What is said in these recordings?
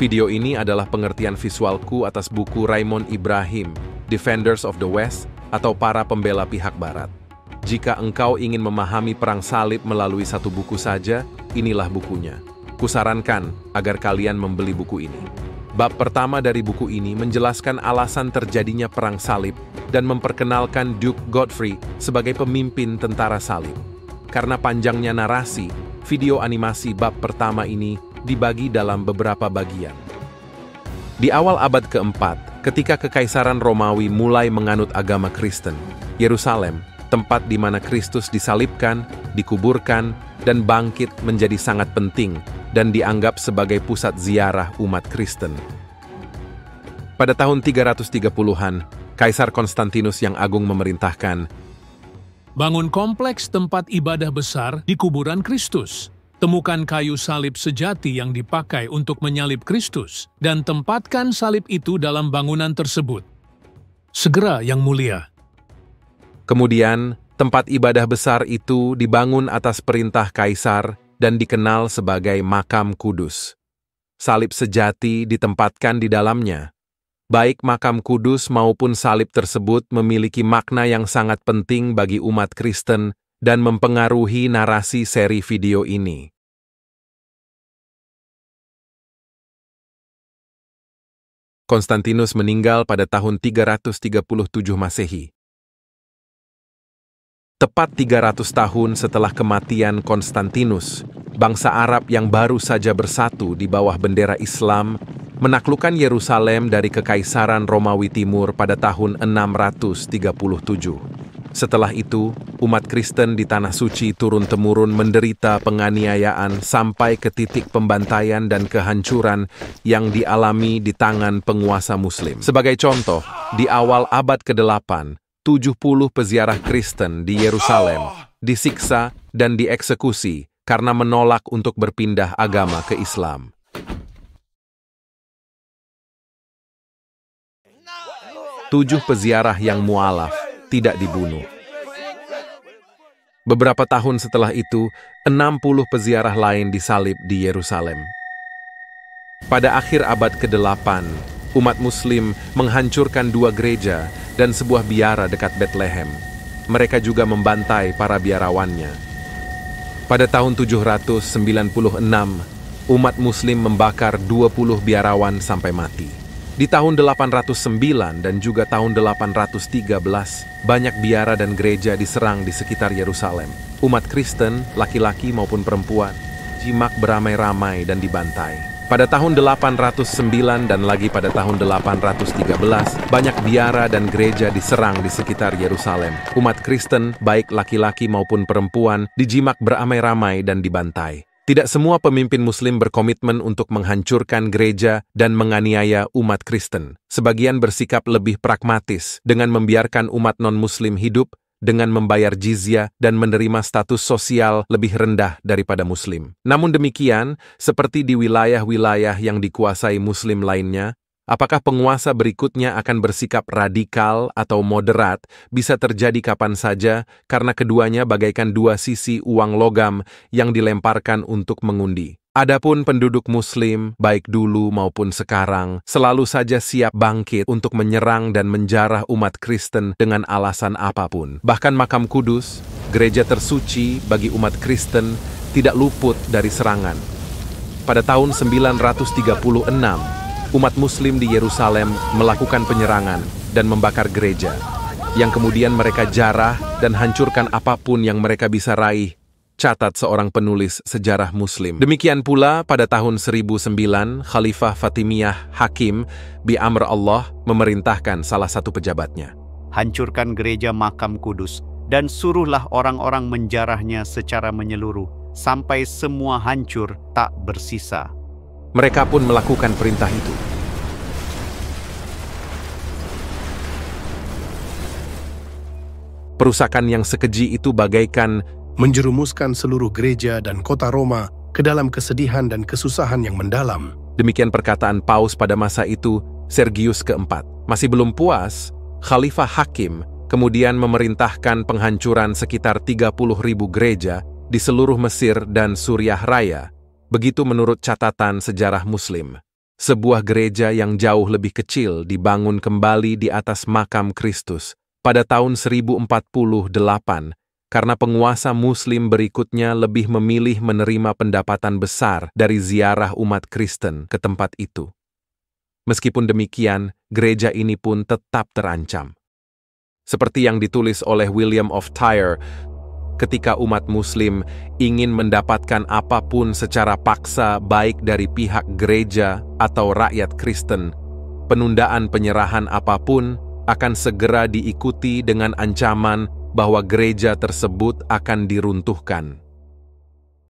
Video ini adalah pengertian visualku atas buku Raymond Ibrahim, Defenders of the West, atau Para Pembela Pihak Barat. Jika engkau ingin memahami perang salib melalui satu buku saja, inilah bukunya. Kusarankan agar kalian membeli buku ini. Bab pertama dari buku ini menjelaskan alasan terjadinya perang salib dan memperkenalkan Duke Godfrey sebagai pemimpin tentara salib. Karena panjangnya narasi, video animasi bab pertama ini dibagi dalam beberapa bagian. Di awal abad keempat, ketika Kekaisaran Romawi mulai menganut agama Kristen, Yerusalem, tempat di mana Kristus disalibkan, dikuburkan, dan bangkit menjadi sangat penting dan dianggap sebagai pusat ziarah umat Kristen. Pada tahun 330-an, Kaisar Konstantinus yang Agung memerintahkan, bangun kompleks tempat ibadah besar di kuburan Kristus. Temukan kayu salib sejati yang dipakai untuk menyalib Kristus, dan tempatkan salib itu dalam bangunan tersebut. Segera, Yang Mulia. Kemudian, tempat ibadah besar itu dibangun atas perintah Kaisar dan dikenal sebagai Makam Kudus. Salib sejati ditempatkan di dalamnya. Baik Makam Kudus maupun salib tersebut memiliki makna yang sangat penting bagi umat Kristen dan mempengaruhi narasi seri video ini. Konstantinus meninggal pada tahun 337 Masehi. Tepat 300 tahun setelah kematian Konstantinus, bangsa Arab yang baru saja bersatu di bawah bendera Islam menaklukkan Yerusalem dari Kekaisaran Romawi Timur pada tahun 637. Setelah itu, umat Kristen di Tanah Suci turun-temurun menderita penganiayaan sampai ke titik pembantaian dan kehancuran yang dialami di tangan penguasa Muslim. Sebagai contoh, di awal abad ke-8, 70 peziarah Kristen di Yerusalem disiksa dan dieksekusi karena menolak untuk berpindah agama ke Islam. Tujuh peziarah yang mualaf tidak dibunuh. Beberapa tahun setelah itu, 60 peziarah lain disalib di Yerusalem. Pada akhir abad ke-8, umat Muslim menghancurkan 2 gereja dan sebuah biara dekat Bethlehem. Mereka juga membantai para biarawannya. Pada tahun 796, umat Muslim membakar 20 biarawan sampai mati. Di tahun 809 dan juga tahun 813, banyak biara dan gereja diserang di sekitar Yerusalem. Umat Kristen, laki-laki maupun perempuan, jimak beramai-ramai dan dibantai. Pada tahun 809 dan lagi pada tahun 813, banyak biara dan gereja diserang di sekitar Yerusalem. Umat Kristen, baik laki-laki maupun perempuan, dijimak beramai-ramai dan dibantai. Tidak semua pemimpin Muslim berkomitmen untuk menghancurkan gereja dan menganiaya umat Kristen. Sebagian bersikap lebih pragmatis dengan membiarkan umat non-Muslim hidup dengan membayar jizyah dan menerima status sosial lebih rendah daripada Muslim. Namun demikian, seperti di wilayah-wilayah yang dikuasai Muslim lainnya, apakah penguasa berikutnya akan bersikap radikal atau moderat bisa terjadi kapan saja karena keduanya bagaikan dua sisi uang logam yang dilemparkan untuk mengundi. Adapun penduduk Muslim, baik dulu maupun sekarang, selalu saja siap bangkit untuk menyerang dan menjarah umat Kristen dengan alasan apapun. Bahkan Makam Kudus, gereja tersuci bagi umat Kristen, tidak luput dari serangan. Pada tahun 936, umat Muslim di Yerusalem melakukan penyerangan dan membakar gereja, yang kemudian mereka jarah dan hancurkan apapun yang mereka bisa raih, catat seorang penulis sejarah Muslim. Demikian pula pada tahun 1009, Khalifah Fatimiyah Hakim bi Amr Allah memerintahkan salah satu pejabatnya, hancurkan gereja Makam Kudus dan suruhlah orang-orang menjarahnya secara menyeluruh sampai semua hancur tak bersisa. Mereka pun melakukan perintah itu. Perusakan yang sekeji itu bagaikan menjerumuskan seluruh gereja dan kota Roma ke dalam kesedihan dan kesusahan yang mendalam. Demikian perkataan Paus pada masa itu, Sergius keempat. Masih belum puas, Khalifah Hakim kemudian memerintahkan penghancuran sekitar 30.000 gereja di seluruh Mesir dan Suriah Raya. Begitu menurut catatan sejarah Muslim. sebuah gereja yang jauh lebih kecil dibangun kembali di atas makam Kristus pada tahun 1048 karena penguasa Muslim berikutnya lebih memilih menerima pendapatan besar dari ziarah umat Kristen ke tempat itu. Meskipun demikian, gereja ini pun tetap terancam. Seperti yang ditulis oleh William of Tyre, ketika umat Muslim ingin mendapatkan apapun secara paksa baik dari pihak gereja atau rakyat Kristen, penundaan penyerahan apapun akan segera diikuti dengan ancaman bahwa gereja tersebut akan diruntuhkan.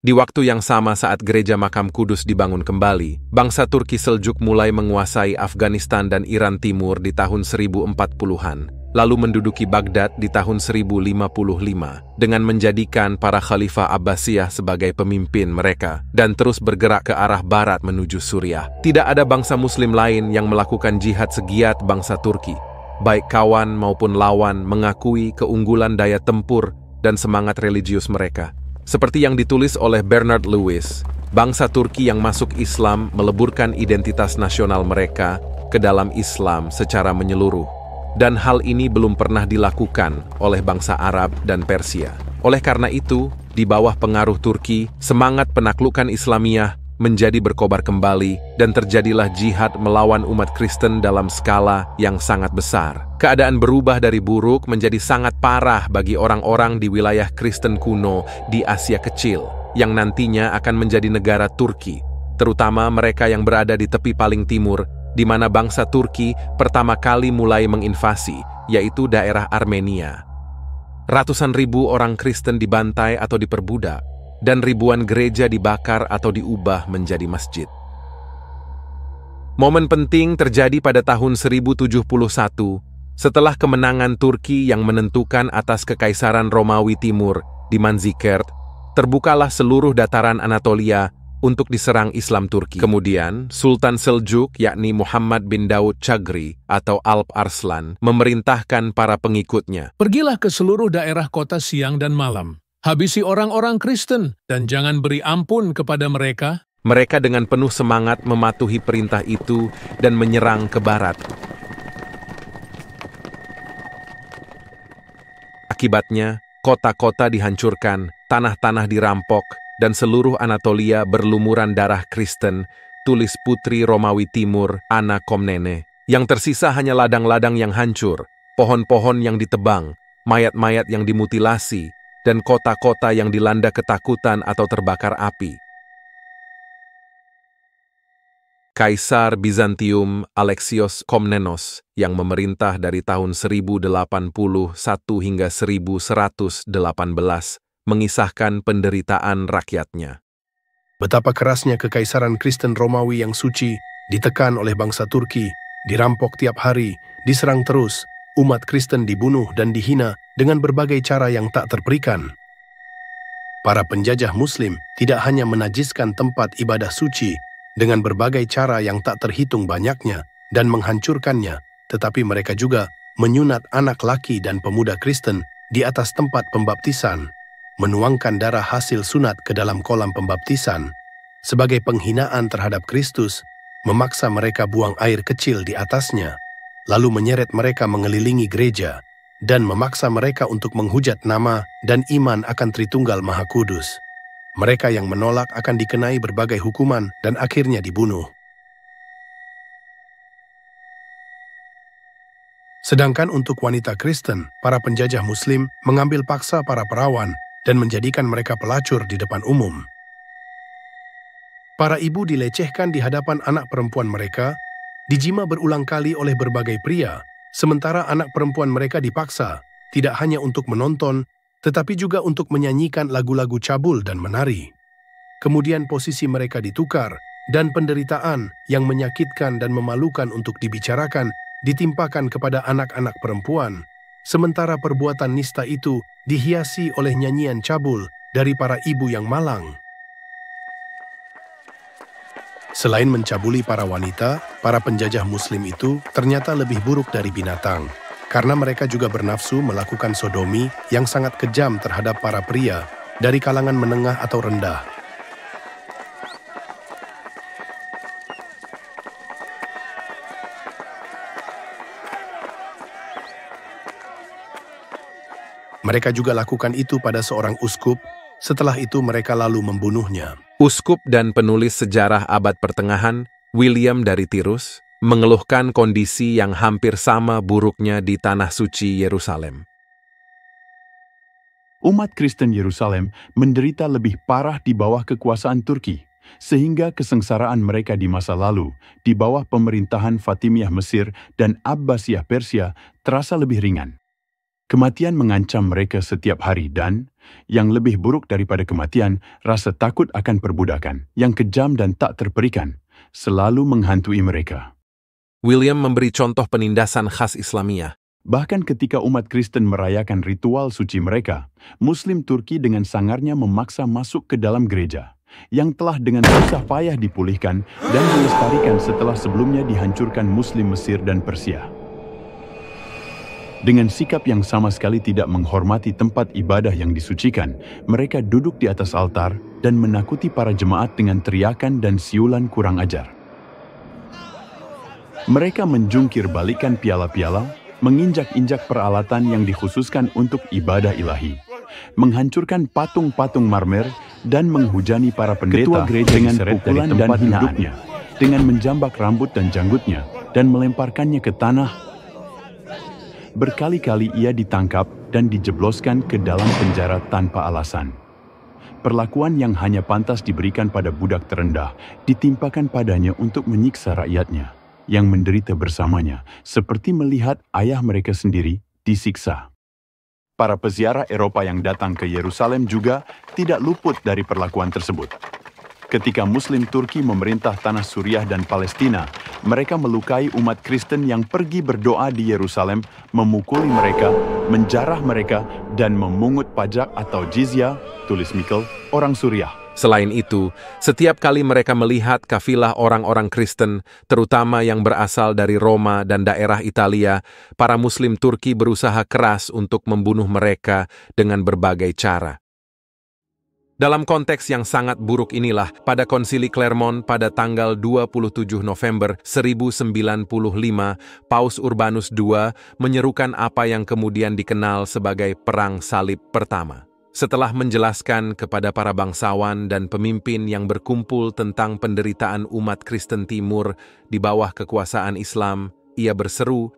Di waktu yang sama saat gereja Makam Kudus dibangun kembali, bangsa Turki Seljuk mulai menguasai Afghanistan dan Iran Timur di tahun 1040-an, lalu menduduki Baghdad di tahun 1055 dengan menjadikan para Khalifah Abbasiyah sebagai pemimpin mereka dan terus bergerak ke arah barat menuju Suriah. Tidak ada bangsa Muslim lain yang melakukan jihad segiat bangsa Turki. Baik kawan maupun lawan mengakui keunggulan daya tempur dan semangat religius mereka. Seperti yang ditulis oleh Bernard Lewis, bangsa Turki yang masuk Islam meleburkan identitas nasional mereka ke dalam Islam secara menyeluruh. Dan hal ini belum pernah dilakukan oleh bangsa Arab dan Persia. Oleh karena itu, di bawah pengaruh Turki, semangat penaklukan Islamiyah menjadi berkobar kembali dan terjadilah jihad melawan umat Kristen dalam skala yang sangat besar. Keadaan berubah dari buruk menjadi sangat parah bagi orang-orang di wilayah Kristen kuno di Asia Kecil, yang nantinya akan menjadi negara Turki, terutama mereka yang berada di tepi paling timur, di mana bangsa Turki pertama kali mulai menginvasi, yaitu daerah Armenia. Ratusan ribu orang Kristen dibantai atau diperbudak, dan ribuan gereja dibakar atau diubah menjadi masjid. Momen penting terjadi pada tahun 1071, setelah kemenangan Turki yang menentukan atas Kekaisaran Romawi Timur di Manzikert, terbukalah seluruh dataran Anatolia untuk diserang Islam Turki. Kemudian, Sultan Seljuk yakni Muhammad bin Daud Chagri atau Alp Arslan memerintahkan para pengikutnya. Pergilah ke seluruh daerah kota siang dan malam. Habisi orang-orang Kristen dan jangan beri ampun kepada mereka. Mereka dengan penuh semangat mematuhi perintah itu dan menyerang ke barat. Akibatnya, kota-kota dihancurkan, tanah-tanah dirampok, dan seluruh Anatolia berlumuran darah Kristen, tulis Putri Romawi Timur, Anna Komnene. Yang tersisa hanya ladang-ladang yang hancur, pohon-pohon yang ditebang, mayat-mayat yang dimutilasi, dan kota-kota yang dilanda ketakutan atau terbakar api. Kaisar Bizantium Alexios Komnenos yang memerintah dari tahun 1081 hingga 1118 mengisahkan penderitaan rakyatnya. Betapa kerasnya kekaisaran Kristen Romawi yang suci ditekan oleh bangsa Turki, dirampok tiap hari, diserang terus, umat Kristen dibunuh dan dihina dengan berbagai cara yang tak terperikan. Para penjajah Muslim tidak hanya menajiskan tempat ibadah suci dengan berbagai cara yang tak terhitung banyaknya dan menghancurkannya, tetapi mereka juga menyunat anak laki dan pemuda Kristen di atas tempat pembaptisan, menuangkan darah hasil sunat ke dalam kolam pembaptisan sebagai penghinaan terhadap Kristus, memaksa mereka buang air kecil di atasnya, lalu menyeret mereka mengelilingi gereja dan memaksa mereka untuk menghujat nama dan iman akan Tritunggal Maha Kudus. Mereka yang menolak akan dikenai berbagai hukuman dan akhirnya dibunuh. Sedangkan untuk wanita Kristen, para penjajah Muslim mengambil paksa para perawan dan menjadikan mereka pelacur di depan umum. Para ibu dilecehkan di hadapan anak perempuan mereka, dijima berulang kali oleh berbagai pria, sementara anak perempuan mereka dipaksa, tidak hanya untuk menonton, tetapi juga untuk menyanyikan lagu-lagu cabul dan menari. Kemudian posisi mereka ditukar, dan penderitaan yang menyakitkan dan memalukan untuk dibicarakan ditimpakan kepada anak-anak perempuan, sementara perbuatan nista itu dihiasi oleh nyanyian cabul dari para ibu yang malang. Selain mencabuli para wanita, para penjajah Muslim itu ternyata lebih buruk dari binatang, karena mereka juga bernafsu melakukan sodomi yang sangat kejam terhadap para pria dari kalangan menengah atau rendah. Mereka juga lakukan itu pada seorang uskup, setelah itu mereka lalu membunuhnya. Uskup dan penulis sejarah abad pertengahan, William dari Tirus, mengeluhkan kondisi yang hampir sama buruknya di Tanah Suci Yerusalem. Umat Kristen Yerusalem menderita lebih parah di bawah kekuasaan Turki, sehingga kesengsaraan mereka di masa lalu, di bawah pemerintahan Fatimiyah Mesir dan Abbasiyah Persia, terasa lebih ringan. Kematian mengancam mereka setiap hari dan, yang lebih buruk daripada kematian, rasa takut akan perbudakan, yang kejam dan tak terperikan, selalu menghantui mereka. William memberi contoh penindasan khas Islamiyah. Bahkan ketika umat Kristen merayakan ritual suci mereka, Muslim Turki dengan sangarnya memaksa masuk ke dalam gereja, yang telah dengan susah payah dipulihkan dan dilestarikan setelah sebelumnya dihancurkan Muslim Mesir dan Persia. Dengan sikap yang sama sekali tidak menghormati tempat ibadah yang disucikan, mereka duduk di atas altar dan menakuti para jemaat dengan teriakan dan siulan kurang ajar. Mereka menjungkir balikan piala-piala, menginjak-injak peralatan yang dikhususkan untuk ibadah ilahi, menghancurkan patung-patung marmer, dan menghujani para pendeta dengan pukulan dan hinduknya, dengan menjambak rambut dan janggutnya, dan melemparkannya ke tanah. Berkali-kali ia ditangkap dan dijebloskan ke dalam penjara tanpa alasan. Perlakuan yang hanya pantas diberikan pada budak terendah ditimpakan padanya untuk menyiksa rakyatnya, yang menderita bersamanya, seperti melihat ayah mereka sendiri disiksa. Para peziarah Eropa yang datang ke Yerusalem juga tidak luput dari perlakuan tersebut. Ketika Muslim Turki memerintah tanah Suriah dan Palestina, mereka melukai umat Kristen yang pergi berdoa di Yerusalem, memukuli mereka, menjarah mereka, dan memungut pajak atau jizya, tulis Mikkel, orang Suriah. Selain itu, setiap kali mereka melihat kafilah orang-orang Kristen, terutama yang berasal dari Roma dan daerah Italia, para Muslim Turki berusaha keras untuk membunuh mereka dengan berbagai cara. Dalam konteks yang sangat buruk inilah, pada Konsili Clermont pada tanggal 27 November 1095, Paus Urbanus II menyerukan apa yang kemudian dikenal sebagai Perang Salib Pertama. Setelah menjelaskan kepada para bangsawan dan pemimpin yang berkumpul tentang penderitaan umat Kristen Timur di bawah kekuasaan Islam, ia berseru,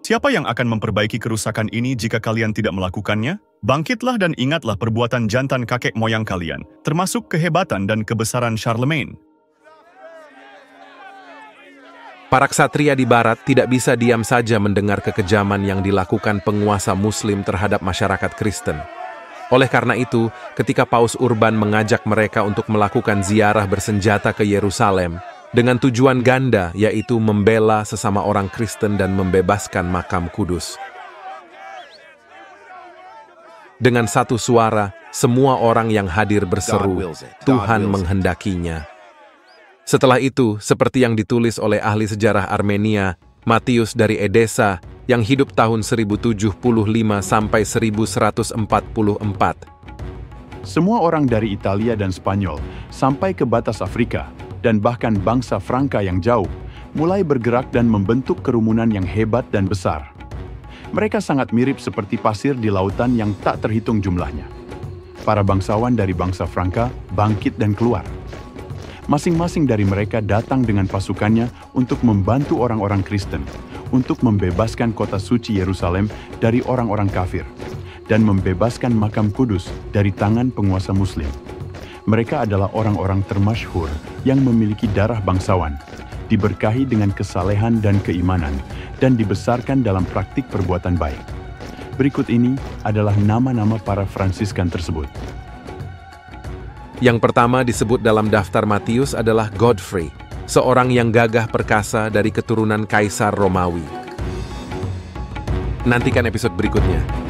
"Siapa yang akan memperbaiki kerusakan ini jika kalian tidak melakukannya? Bangkitlah dan ingatlah perbuatan jantan kakek moyang kalian, termasuk kehebatan dan kebesaran Charlemagne." Para ksatria di barat tidak bisa diam saja mendengar kekejaman yang dilakukan penguasa Muslim terhadap masyarakat Kristen. Oleh karena itu, ketika Paus Urban mengajak mereka untuk melakukan ziarah bersenjata ke Yerusalem, dengan tujuan ganda, yaitu membela sesama orang Kristen dan membebaskan makam kudus. Dengan satu suara, semua orang yang hadir berseru, "Tuhan menghendakinya." Setelah itu, seperti yang ditulis oleh ahli sejarah Armenia, Matius dari Edessa, yang hidup tahun 1075 sampai 1144. Semua orang dari Italia dan Spanyol sampai ke batas Afrika, dan bahkan bangsa Franka yang jauh, mulai bergerak dan membentuk kerumunan yang hebat dan besar. Mereka sangat mirip seperti pasir di lautan yang tak terhitung jumlahnya. Para bangsawan dari bangsa Franka bangkit dan keluar. Masing-masing dari mereka datang dengan pasukannya untuk membantu orang-orang Kristen, untuk membebaskan kota suci Yerusalem dari orang-orang kafir, dan membebaskan makam kudus dari tangan penguasa Muslim. Mereka adalah orang-orang termasyhur yang memiliki darah bangsawan, diberkahi dengan kesalehan dan keimanan, dan dibesarkan dalam praktik perbuatan baik. Berikut ini adalah nama-nama para Fransiskan tersebut. Yang pertama disebut dalam daftar Matius adalah Godfrey, seorang yang gagah perkasa dari keturunan Kaisar Romawi. Nantikan episode berikutnya.